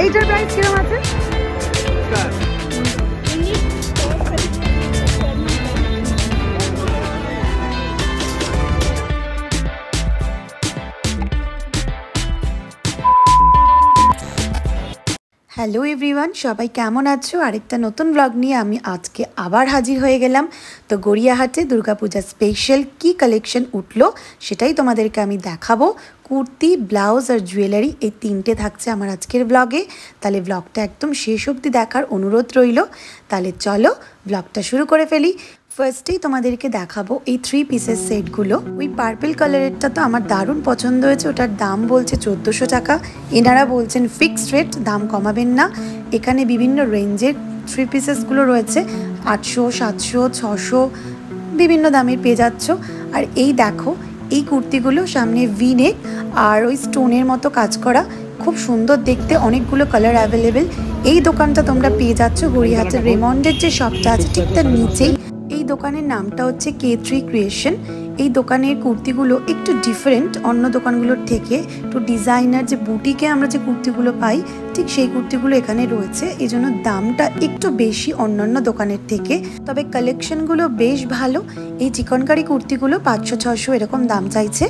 এইটার প্রাইস কিরকম আছে? হ্যালো এভরিওয়ান, সবাই কেমন আছো? আরেকটা নতুন ব্লগ নিয়ে আমি আজকে আবার হাজির হয়ে গেলাম। তো গড়িয়াহাটে দুর্গাপূজা স্পেশাল কি কালেকশন উঠলো সেটাই তোমাদেরকে আমি দেখাবো। কুর্তি, ব্লাউজ আর জুয়েলারি এই তিনটে থাকছে আমার আজকের ব্লগে। তাহলে ব্লগটা একদম শেষ অবধি দেখার অনুরোধ রইল। তাহলে চলো ব্লগটা শুরু করে ফেলি। ফার্স্টেই তোমাদেরকে দেখাবো এই 3 পিসের সেটগুলো। ওই পার্পল কালারেরটা তো আমার দারুণ পছন্দ হয়েছে। ওটার দাম বলছে 1400 টাকা। এনারা বলছেন ফিক্সড রেট, দাম কমাবেন না। এখানে বিভিন্ন রেঞ্জের 3 পিসেসগুলো রয়েছে, 800, 700, 600 বিভিন্ন দামের পেয়ে যাচ্ছ। আর এই দেখো এই কুর্তিগুলো সামনে ভি নেক আর ওই স্টোনের মতো কাজ করা, খুব সুন্দর দেখতে, অনেকগুলো কালার অ্যাভেলেবেল। এই দোকানটা তোমরা পেয়ে যাচ্ছ গড়িয়াহাটের রেমন্ডের যে শপটা আছে ঠিক তার নিচেই। এই দোকানের নামটা হচ্ছে K3 ক্রিয়েশন। এই দোকানের কুর্তিগুলো একটু ডিফারেন্ট অন্য দোকানগুলোর থেকে। একটু ডিজাইনার, যে বুটিকে আমরা যে কুর্তিগুলো পাই ঠিক সেই কুর্তিগুলো এখানে রয়েছে। এই জন্য দামটা একটু বেশি অন্যান্য দোকানের থেকে, তবে কালেকশনগুলো বেশ ভালো। এই চিকনকারি কুর্তিগুলো 500-600 এরকম দাম চাইছে।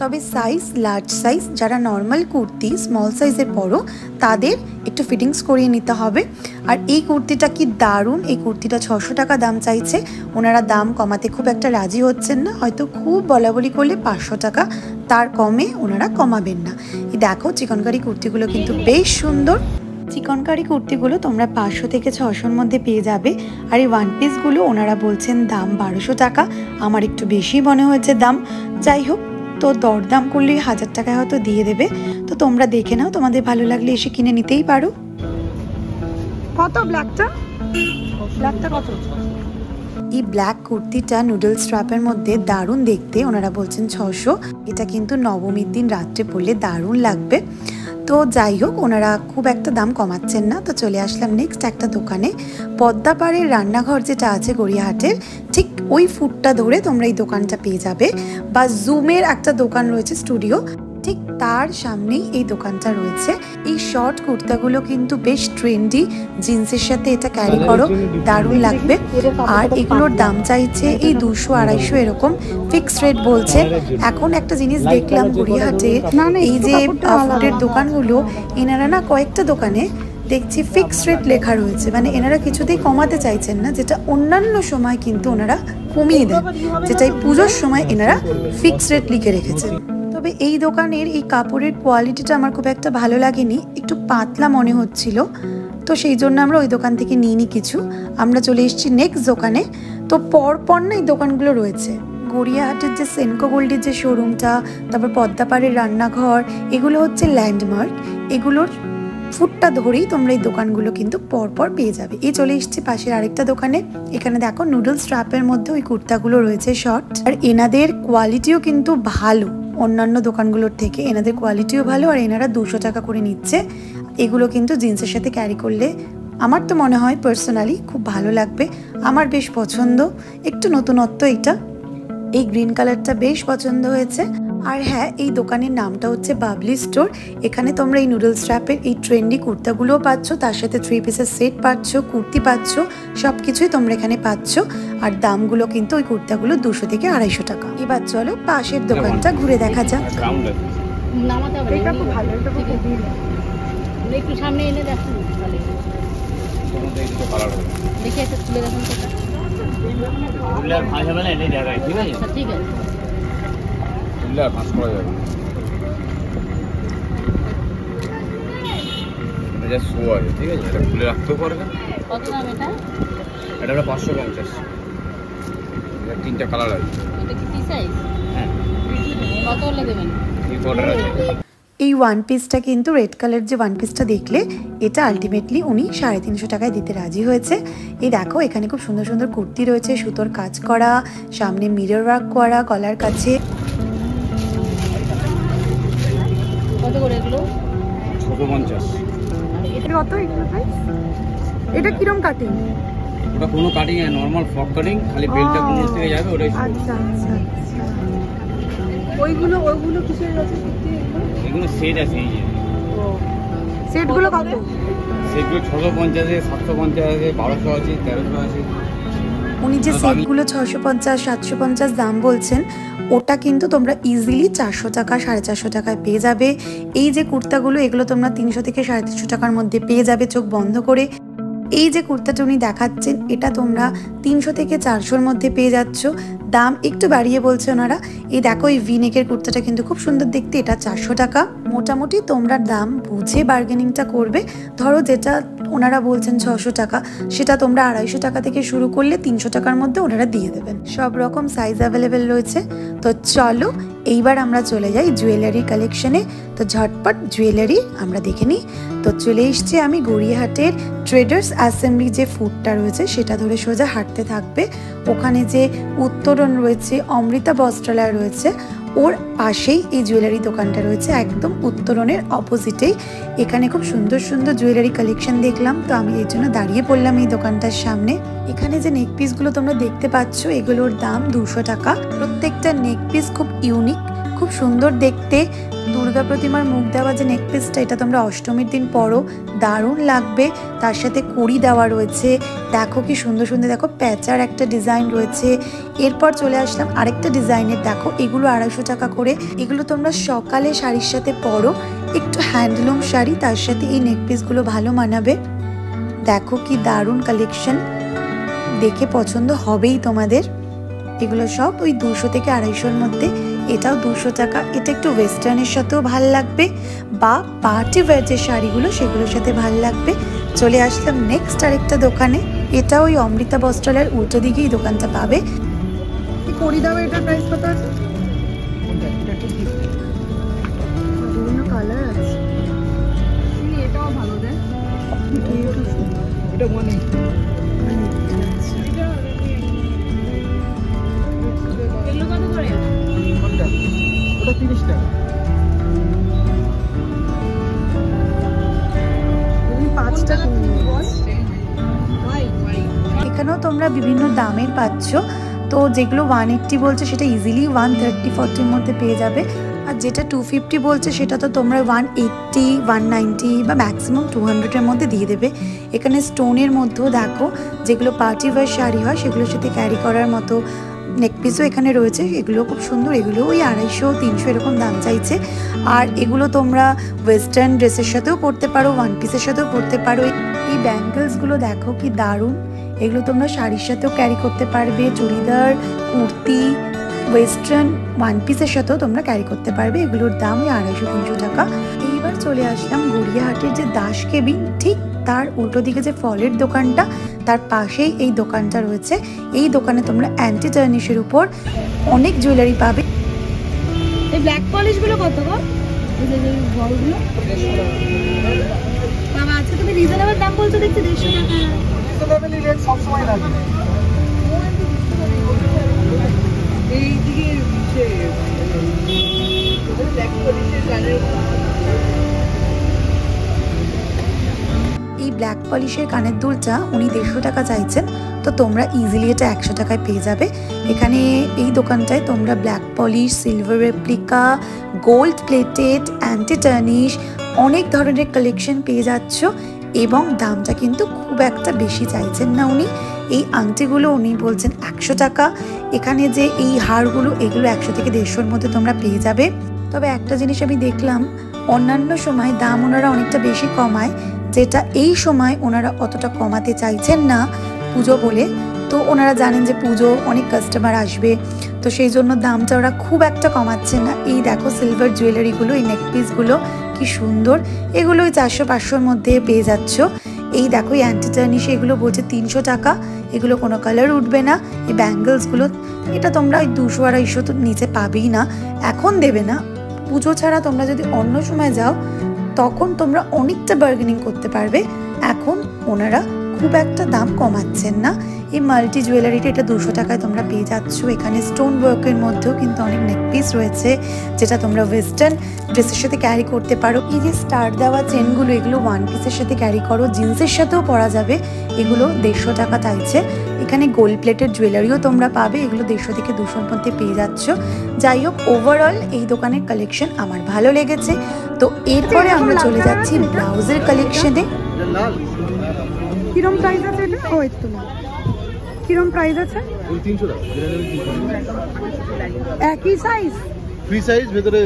তবে সাইজ লার্জ সাইজ, যারা নর্মাল কুর্তি স্মল সাইজের পরো তাদের একটু ফিটিংস করিয়ে নিতে হবে। আর এই কুর্তিটা কি দারুণ! এই কুর্তিটা 600 টাকা দাম চাইছে। ওনারা দাম কমাতে খুব একটা রাজি হচ্ছেন না, হয়তো খুব বলাবলি করলে 500 টাকা, তার কমে ওনারা কমাবেন না। এই দেখো চিকনকারি কুর্তিগুলো কিন্তু বেশ সুন্দর। চিকনকারি কুর্তিগুলো তোমরা 500 থেকে 600-র মধ্যে পেয়ে যাবে। আর এই ওয়ান পিসগুলো ওনারা বলছেন দাম 1200 টাকা। আমার একটু বেশি মনে হয়েছে দাম। যাই হোক, তো দরদাম করলে 1000 টাকায় হয়তো দিয়ে দেবে। তো তোমরা দেখে নাও, তোমাদের ভালো লাগলে এসে কিনে নিতেই পারো। কত ব্ল্যাকটা? ব্ল্যাকটা কত? এই ব্ল্যাক কুর্তিটা নুডল স্ট্র্যাপের মধ্যে দারুণ দেখতে, ওনারা বলছেন 600। এটা কিন্তু নবমীর দিন রাত্রে পরলে দারুণ লাগবে। তো যাই হোক, ওনারা খুব একটা দাম কমাচ্ছেন না। তো চলে আসলাম নেক্সট একটা দোকানে। পদ্মাপাড়ের রান্নাঘর যেটা আছে গড়িয়াহাটের, ঠিক ওই ফুটটা ধরে তোমরা এই দোকানটা পেয়ে যাবে। বা জুমের একটা দোকান রয়েছে স্টুডিও, ঠিক তার সামনেই এই দোকানটা রয়েছে। এই শর্ট কুর্তাগুলো কিন্তু বেশ ট্রেন্ডি, জিন্সের সাথে এটা ক্যারি করো, দারুণ লাগবে। আর এগুলোর দাম চাইছে এই 200-250 এরকম, ফিক্সড রেট বলছে। এখন একটা জিনিস দেখলাম গড়িয়াহাটে, এই যে ফুডের দোকানগুলো, এনারা না কয়েকটা দোকানে দেখছি ফিক্সড রেট লেখা রয়েছে, মানে এনারা কিছুতেই কমাতে চাইছেন না, যেটা অন্যান্য সময় কিন্তু ওনারা কমিয়ে দেন, যেটা এই পুজোর সময় এনারা ফিক্সড রেট লিখে রেখেছেন। তবে এই দোকানের এই কাপড়ের কোয়ালিটিটা আমার খুব একটা ভালো লাগেনি, একটু পাতলা মনে হচ্ছিল। তো সেই জন্য আমরা ওই দোকান থেকে নিইনি কিছু। আমরা চলে এসেছি নেক্সট দোকানে। তো পরপর না এই দোকানগুলো রয়েছে। গড়িয়াহাটের যে সেনকো গোল্ডের যে শোরুমটা, তারপর পদ্মাপাড়ের রান্নাঘর, এগুলো হচ্ছে ল্যান্ডমার্ক। এগুলোর ফুটটা ধরেই তোমরা এই দোকানগুলো কিন্তু পরপর পেয়ে যাবে। এই চলে এসেছি পাশের আরেকটা দোকানে। এখানে দেখো নুডলস স্ট্র্যাপের মধ্যে ওই কুর্তাগুলো রয়েছে শর্ট। আর এনাদের কোয়ালিটিও কিন্তু ভালো, অন্যান্য দোকানগুলোর থেকে এনাদের কোয়ালিটিও ভালো। আর এনারা 200 টাকা করে নিচ্ছে। এগুলো কিন্তু জিন্সের সাথে ক্যারি করলে আমার তো মনে হয় পার্সোনালি খুব ভালো লাগবে। আমার বেশ পছন্দ, একটু নতুনত্ব এটা। এই গ্রিন কালারটা বেশ পছন্দ হয়েছে। আর হ্যাঁ, এই দোকানের নামটা হচ্ছে বাবলি স্টোর। এখানে তোমরা এই নুডলস স্ট্র্যাপের এই ট্রেন্ডি কুর্তাগুলোও পাচ্ছ, তার সাথে 3 পিসের সেট পাচ্ছ, কুর্তি পাচ্ছ, সব কিছুই তোমরা এখানে পাচ্ছ। আর দামগুলো কিন্তু ওই কুর্তাগুলো 200 থেকে 250 টাকা। এবার চলো পাশের দোকানটা ঘুরে দেখা যাক। একটু সামনে এনে দেখুন, দেখি একটা খুলে দেখুন। ঠিক আছে, ঠিক আছে। খুলে রাখতেও পারবে। কত দাম এটা? এটা 550। তিনটা কালার আছে। এটা কি সাইজ? হ্যাঁ। কত হলে দেবেন? এই ওয়ান পিসটা কিন্তু রেড কালার যে ওয়ান পিসটা দেখলে, এটা আলটিমেটলি উনি 350 টাকায় দিতে রাজি হয়েছে। এই দেখো এখানে খুব সুন্দর সুন্দর কুর্তি রয়েছে, সুতোর কাজ করা, সামনে মিরর ওয়ার্ক করা, গলার কাছে। কত করে এগুলো? 650। এটা কত? এটা কিরকম কাটিং? ওটা কোনো কাটিং না, নরমাল ফ্রক কাটিং, খালি বেলটা কোন থেকে যাবে ওটাই। আচ্ছা আচ্ছা আচ্ছা। ওইগুলো কিসের আছে? এগুলো সেট আছে, এই যে সেটগুলো কত? সেগুলো 650 আছে, 750 আছে, 1200 আছে, 1300 আছে। উনি যে সেটগুলো 650 750 দাম বলছেন, ওটা কিন্তু তোমরা ইজিলি 400 টাকা 450 টাকায় পেয়ে যাবে। এই যে কুর্তাগুলো, এগুলো তোমরা 300 থেকে 350 টাকার মধ্যে পেয়ে যাবে চোখ বন্ধ করে। এই যে কুর্তাটা উনি দেখাচ্ছেন, এটা তোমরা 300 থেকে 400-র মধ্যে পেয়ে যাচ্ছ। দাম একটু বাড়িয়ে বলছে ওনারা। এই দেখো, এই ভিনেকের কুর্তাটা কিন্তু খুব সুন্দর দেখতে, এটা 400 টাকা। মোটামুটি তোমরা দাম বুঝে বার্গেনিংটা করবে। ধরো যেটা ওনারা বলছেন 600 টাকা, সেটা তোমরা 250 টাকা থেকে শুরু করলে 300 টাকার মধ্যে ওনারা দিয়ে দেবেন। সব রকম সাইজ অ্যাভেলেবেল রয়েছে। তো চলো এইবার আমরা চলে যাই জুয়েলারি কালেকশনে। তো ঝটপট জুয়েলারি আমরা দেখে নিই। তো চলে এসছি আমি গড়িয়াহাটের ট্রেডার্স অ্যাসেম্বলি যে ফুডটা রয়েছে সেটা ধরে সোজা হাঁটতে থাকবে। ওখানে যে উত্তরণ রয়েছে, অমৃতা বস্ত্রালয় রয়েছে, ওর পাশেই এই জুয়েলারি দোকানটা রয়েছে, একদম উত্তরণের অপোজিটেই। এখানে খুব সুন্দর সুন্দর জুয়েলারি কালেকশন দেখলাম, তো আমি এই জন্য দাঁড়িয়ে পড়লাম এই দোকানটার সামনে। এখানে যে নেক পিসগুলো তোমরা দেখতে পাচ্ছ, এগুলোর দাম 200 টাকা। প্রত্যেকটা নেক পিস খুব ইউনিক, খুব সুন্দর দেখতে। দুর্গা প্রতিমার মুখ দেওয়া যে নেক পিসটা, এটা তোমরা অষ্টমীর দিন পরো, দারুণ লাগবে। তার সাথে কড়ি দেওয়া রয়েছে, দেখো কি সুন্দর সুন্দর, দেখো প্যাচার একটা ডিজাইন রয়েছে। এরপর চলে আসলাম আরেকটা ডিজাইনের, দেখো এগুলো 250 টাকা করে। এগুলো তোমরা সকালে শাড়ির সাথে পরো, একটু হ্যান্ডলুম শাড়ি, তার সাথে এই নেক পিসগুলো ভালো মানাবে। দেখো কি দারুণ কালেকশন, দেখে পছন্দ হবেই তোমাদের। এগুলো সব ওই 200 থেকে 250-র মধ্যে। এটাও 200 টাকা। এটা একটু ওয়েস্টার্নের সাথেও ভাল লাগবে, বা পার্টি ওয়্যার যে শাড়িগুলো সেগুলোর সাথে ভাল লাগবে। চলে আসলাম নেক্সট আরেকটা দোকানে। এটা ওই অমৃতা বস্ত্রালয়ের উল্টো দিকে এই দোকানটা পাবে। কড়ি দাও, এটার প্রাইস কত আছে? বিভিন্ন কালার আছে। এটাও ভালো দেয়, এটা মনে এগুলো কত করে? কোনটা? ওটা 30 টাকা। তুমি 5টা কিনবি বস। এখানেও তোমরা বিভিন্ন দামের পাচ্ছ। তো যেগুলো 180 বলছে সেটা ইজিলি 130-40-র মধ্যে পেয়ে যাবে। আর যেটা 250 বলছে সেটা তো তোমরা 180 190 বা ম্যাক্সিমাম 200-এর মধ্যে দিয়ে দেবে। এখানে স্টোনের মধ্যেও দেখো, যেগুলো পার্টি ওয়্যার শাড়ি হয় সেগুলোর সাথে ক্যারি করার মতো নেকপিসও এখানে রয়েছে। এগুলো খুব সুন্দর, এগুলো ওই 250-300 এরকম দাম চাইছে। আর এগুলো তোমরা ওয়েস্টার্ন ড্রেসের সাথেও পরতে পারো, ওয়ান পিসের সাথেও পরতে পারো। এই ব্যাঙ্গেলসগুলো দেখো কি দারুণ, এগুলো তোমরা শাড়ির সাথেও ক্যারি করতে পারবে, চুড়িদার, কুর্তি, ওয়েস্টার্ন ওয়ান পিসের সাথেও তোমরা ক্যারি করতে পারবে। এগুলোর দাম ওই 250-300 টাকা। এইবার চলে আসলাম গড়িয়াহাটের যে দাস কেবিন, ঠিক তার উল্টো দিকে যে ফলের দোকানটা, তার পাশেই এই দোকানটা রয়েছে। এই দোকানে তোমরা অ্যান্টি টার্নিশের উপর অনেক জুয়েলারি পাবে। এই ব্ল্যাক পলিশ গুলো কত গো? এই যে বড়গুলো বাবা, আজকে তুমি রিজনেবল দাম বলছো, দেখছি 150 টাকা। রিজনেবল রেট সব সময় লাগে। এই দিকে নিচে ব্ল্যাক পলিশের কালার, এই ব্ল্যাক পলিশের কানের দুলটা উনি 150 টাকা চাইছেন। তো তোমরা ইজিলি এটা 100 টাকায় পেয়ে যাবে। এখানে এই দোকানটায় তোমরা black polish, silver replica, gold plated, anti tarnish অনেক ধরনের কালেকশন পেয়ে যাচ্ছ। এবং দামটা কিন্তু খুব একটা বেশি চাইছেন না উনি। এই আংটিগুলো উনি বলছেন 100 টাকা। এখানে যে এই হারগুলো, এগুলো 100 থেকে 150-র মধ্যে তোমরা পেয়ে যাবে। তবে একটা জিনিস আমি দেখলাম, অন্যান্য সময় দাম ওনারা অনেকটা বেশি কমায়, যেটা এই সময় ওনারা অতটা কমাতে চাইছেন না পুজো বলে। তো ওনারা জানেন যে পুজো, অনেক কাস্টমার আসবে, তো সেই জন্য দামটা ওরা খুব একটা কমাচ্ছেন না। এই দেখো সিলভার জুয়েলারিগুলো, এই নেকপিসগুলো কি সুন্দর, এগুলো ওই 400-500-র মধ্যে পেয়ে যাচ্ছ। এই দেখো এই অ্যান্টি টার্নিশ, এগুলো বলছে 300 টাকা। এগুলো কোনো কালার উঠবে না। এই ব্যাঙ্গেলসগুলো, এটা তোমরা ওই 200-250 তো নিচে পাবেই না, এখন দেবে না। পুজো ছাড়া তোমরা যদি অন্য সময় যাও তখন তোমরা অনেকটা বার্গেনিং করতে পারবে। এখন ওনারা খুব একটা দাম কমাচ্ছেন না। এই মাল্টি জুয়েলারিটা এটা 200 টাকায় তোমরা পেয়ে যাচ্ছ। এখানে স্টোন ওয়ার্কের মধ্যেও কিন্তু অনেক নেকপিস রয়েছে যেটা তোমরা ওয়েস্টার্ন ড্রেসের সাথে ক্যারি করতে পারো। এই যে স্টার দেওয়া চেনগুলো এগুলো ওয়ান পিসের সাথে ক্যারি করো, জিন্সের সাথেও পরা যাবে। এগুলো 150 টাকা চাইছে। এখানে গোল্ড প্লেটেড জুয়েলারিও তোমরা পাবে, এগুলো 150 থেকে 200 মধ্যে পেয়ে যাচ্ছ। যাই হোক, ওভারঅল এই দোকানের কালেকশন আমার ভালো লেগেছে। তো এরপরে আমরা চলে যাচ্ছি ব্লাউজের কালেকশনে। কিরম প্রাইস আছে এটা? ও এই তো না, কিরম প্রাইস আছে? 300 টাকা। একই সাইজ, ফ্রি সাইজ, ভেতরে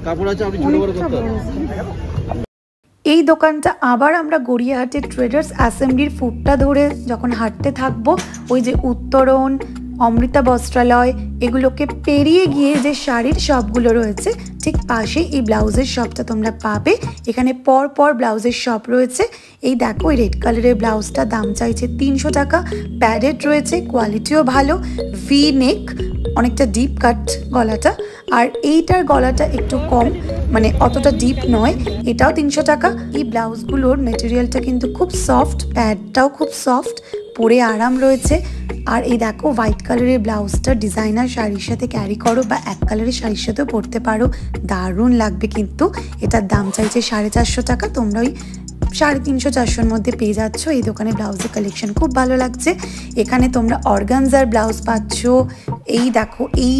কাপড় আছে, আপনি ছোট বড় করতে পারেন। এই দোকানটা আবার আমরা গড়িয়াহাটের ট্রেডার্স অ্যাসেম্বলির ফুটটা ধরে যখন হাঁটতে থাকবো, ওই যে উত্তরণ, অমৃতা বস্ত্রালয় এগুলোকে পেরিয়ে গিয়ে যে শাড়ির শপগুলো রয়েছে ঠিক পাশে এই ব্লাউজের শপটা তোমরা পাবে। এখানে পর পর ব্লাউজের শপ রয়েছে। এই দেখো, এই রেড কালারের ব্লাউজটা দাম চাইছে 300 টাকা। প্যাডেড রয়েছে, কোয়ালিটিও ভালো, ভি নেক, অনেকটা ডিপ কাট গলাটা। আর এইটার গলাটা একটু কম, মানে অতটা ডিপ নয়, এটাও 300 টাকা। এই ব্লাউজগুলোর মেটেরিয়ালটা কিন্তু খুব সফট, প্যাডটাও খুব সফট, পরে আরাম রয়েছে। আর এই দেখো, হোয়াইট কালারের ব্লাউজটা ডিজাইনার শাড়ির সাথে ক্যারি করো বা এক কালারের শাড়ির সাথেও পরতে পারো, দারুণ লাগবে। কিন্তু এটার দাম চাইছে 450 টাকা। তোমরা ওই 350-400-র মধ্যে পেয়ে যাচ্ছ। এই দোকানে ব্লাউজের কালেকশন খুব ভালো লাগছে। এখানে তোমরা অর্গানজার ব্লাউজ পাচ্ছ। এই দেখো, এই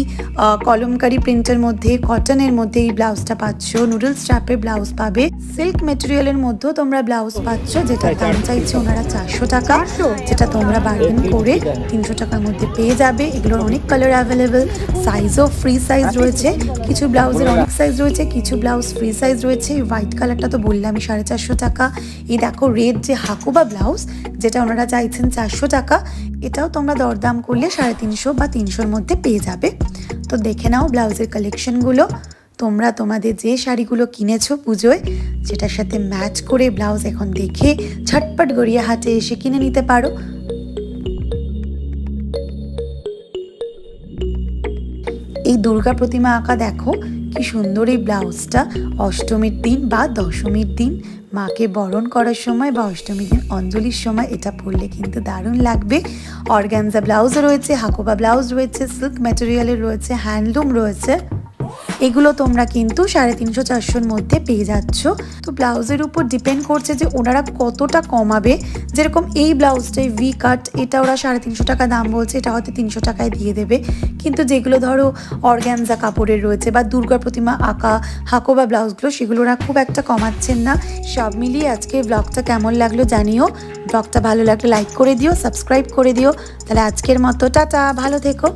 কলমকারি প্রিন্টের মধ্যে, কটনের মধ্যে এই ব্লাউজটা পাচ্ছ। নুডল স্ট্র্যাপের ব্লাউজ পাবে। সিল্ক মেটেরিয়ালের মধ্যেও তোমরা ব্লাউজ পাচ্ছ, যেটা দাম চাইছে ওনারা 400 টাকা, যেটা তোমরা বার্গেন করে 300 টাকার মধ্যে পেয়ে যাবে। এগুলোর অনেক কালার অ্যাভেলেবেল, সাইজও ফ্রি সাইজ রয়েছে। কিছু ব্লাউজের অনেক সাইজ রয়েছে, কিছু ব্লাউজ ফ্রি সাইজ রয়েছে। হোয়াইট কালারটা তো বললামই 450 টাকা। এই দেখো, রেড যে হাকুবা ব্লাউজ, যেটা ওনারা চাইছেন 400 টাকা, এটাও তোমরা দরদাম করলে 350 বা 300-র মধ্যে পেয়ে যাবে। তো দেখে নাও ব্লাউজের কালেকশনগুলো। তোমরা তোমাদের যে শাড়িগুলো কিনেছো পুজোয়, যেটার সাথে ম্যাচ করে ব্লাউজ এখন দেখে ঝটপট গড়িয়াহাটে এসে কিনে নিতে পারো। এই দুর্গা প্রতিমা আঁকা দেখো কি সুন্দর। এই ব্লাউজটা অষ্টমীর দিন বা দশমীর দিন মাকে বরণ করার সময় বা অষ্টমীর দিন অঞ্জলির সময় এটা পরলে কিন্তু দারুণ লাগবে। অর্গানজা ব্লাউজ রয়েছে, হাকুবা ব্লাউজ রয়েছে, সিল্ক ম্যাটেরিয়ালের রয়েছে, হ্যান্ডলুম রয়েছে। এগুলো তোমরা কিন্তু 350-400-র মধ্যে পেয়ে যাচ্ছ। তো ব্লাউজের উপর ডিপেন্ড করছে যে ওনারা কতটা কমাবে। যেরকম এই ব্লাউজটাই ভি কাট, এটা ওরা 350 টাকা দাম বলছে, এটা হয়তো 300 টাকায় দিয়ে দেবে। কিন্তু যেগুলো ধরো অর্গানজা কাপড়ের রয়েছে বা দুর্গা প্রতিমা আঁকা হাকোবা ব্লাউজগুলো, সেগুলো ওরা খুব একটা কমাচ্ছেন না। সব মিলিয়ে আজকে ব্লগটা কেমন লাগলো জানিও। ব্লগটা ভালো লাগলে লাইক করে দিও, সাবস্ক্রাইব করে দিও। তাহলে আজকের মতো টাটা, ভালো থেকো।